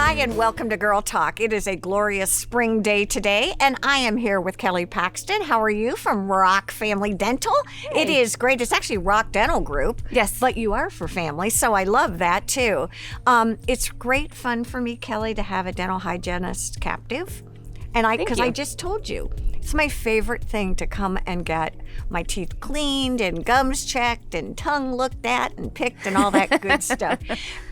Hi, and welcome to Girl Talk. It is a glorious spring day today, and I am here with Kelly Paxton. How are you from ROC Family Dental? Hey. It is great. It's actually ROC Dental Group. Yes. But you are for family, so I love that too. It's great fun for me, Kelly, to have a dental hygienist captive. And because I just told you, it's my favorite thing to come and get my teeth cleaned and gums checked and tongue looked at and picked and all that good stuff.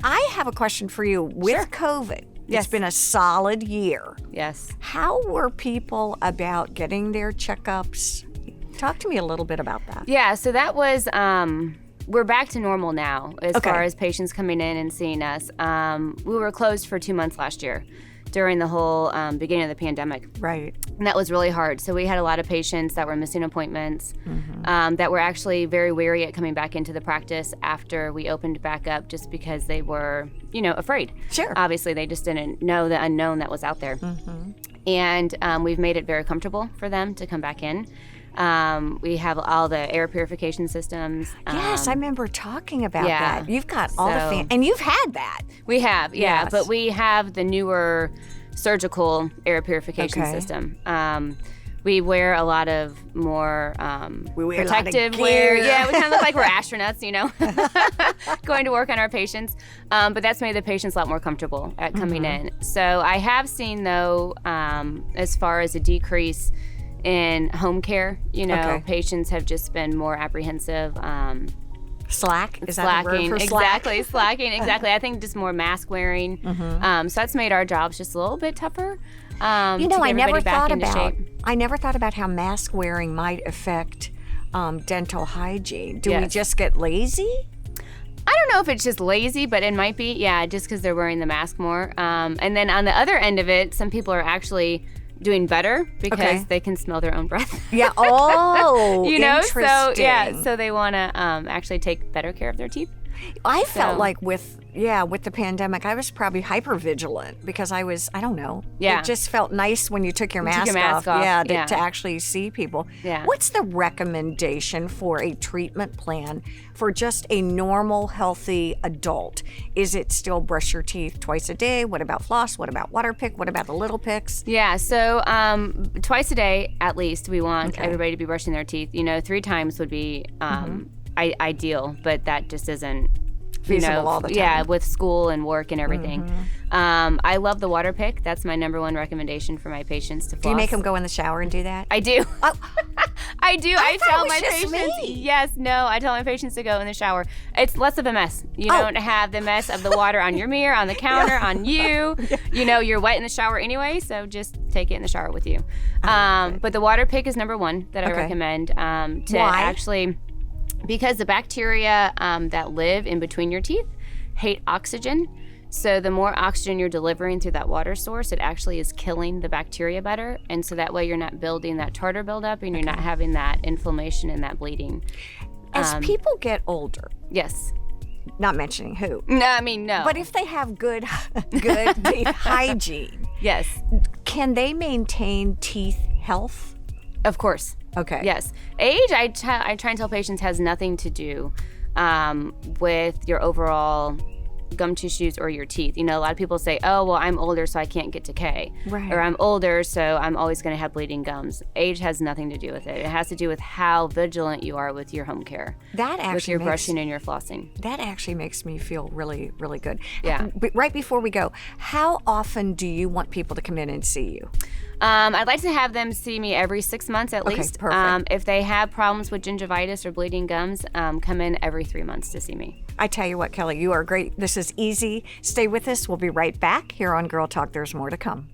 I have a question for you. With COVID, it's been a solid year. Yes. How were people about getting their checkups? Talk to me a little bit about that. Yeah, so that was, we're back to normal now as far as patients coming in and seeing us. We were closed for 2 months last year during the whole beginning of the pandemic. Right. And that was really hard. So we had a lot of patients that were missing appointments, that were actually very wary at coming back into the practice after we opened back up just because they were, afraid. Sure. Obviously, they just didn't know the unknown that was out there. And we've made it very comfortable for them to come back in. We have all the air purification systems. Yes, I remember talking about that. You've got all the and you've had that. We have, Yes. but we have the newer surgical air purification system. We wear a lot of more We wear protective a lot of gear. wear. Yeah, we kind of look like we're astronauts, going to work on our patients. But that's made the patients a lot more comfortable at coming in. So I have seen, though, as far as a decrease in home care, patients have just been more apprehensive. Slack? Is that a word for slack? Slacking, exactly. I think just more mask wearing. So that's made our jobs just a little bit tougher. I never thought about how mask wearing might affect dental hygiene. Do we just get lazy? I don't know if it's just lazy, but it might be, just because they're wearing the mask more. And then on the other end of it, some people are actually doing better because they can smell their own breath. Yeah. Oh, interesting. So they want to actually take better care of their teeth. I felt like with the pandemic, I was probably hyper vigilant because I don't know. Yeah. It just felt nice when you took your mask off. To actually see people. Yeah. What's the recommendation for a treatment plan for just a normal, healthy adult? Is it still brush your teeth twice a day? What about floss? What about water pick? What about the little picks? Yeah, so twice a day at least, we want everybody to be brushing their teeth. 3 times would be ideal, but that just isn't feasible all the time. Yeah, with school and work and everything. I love the water pick. That's my number one recommendation for my patients to floss. Do you make them go in the shower and do that? I do. Oh. I do. I tell my just patients. me. Yes, no. I tell my patients to go in the shower. It's less of a mess. You don't have the mess of the water on your mirror, on the counter, on you. You're wet in the shower anyway, so just take it in the shower with you. But the water pick is number one that I recommend to actually. Because the bacteria that live in between your teeth hate oxygen. So the more oxygen you're delivering through that water source, it actually is killing the bacteria better. And so that way you're not building that tartar buildup and you're not having that inflammation and that bleeding. As people get older. Yes. Not mentioning who. No, I mean, no. But if they have good teeth hygiene. Yes. Can they maintain teeth health? Of course. Okay. Yes. Age, I try and tell patients, has nothing to do with your overall gum tissues or your teeth. A lot of people say, oh, well, I'm older, so I can't get decay. Right. Or I'm older, so I'm always going to have bleeding gums. Age has nothing to do with it. It has to do with how vigilant you are with your home care. That actually with your brushing and your flossing. That actually makes me feel really, really good. Yeah. But right before we go, how often do you want people to come in and see you? I'd like to have them see me every 6 months at least. Perfect. If they have problems with gingivitis or bleeding gums, come in every 3 months to see me. I tell you what, Kelly, you are great. This is easy. Stay with us. We'll be right back here on Girl Talk. There's more to come.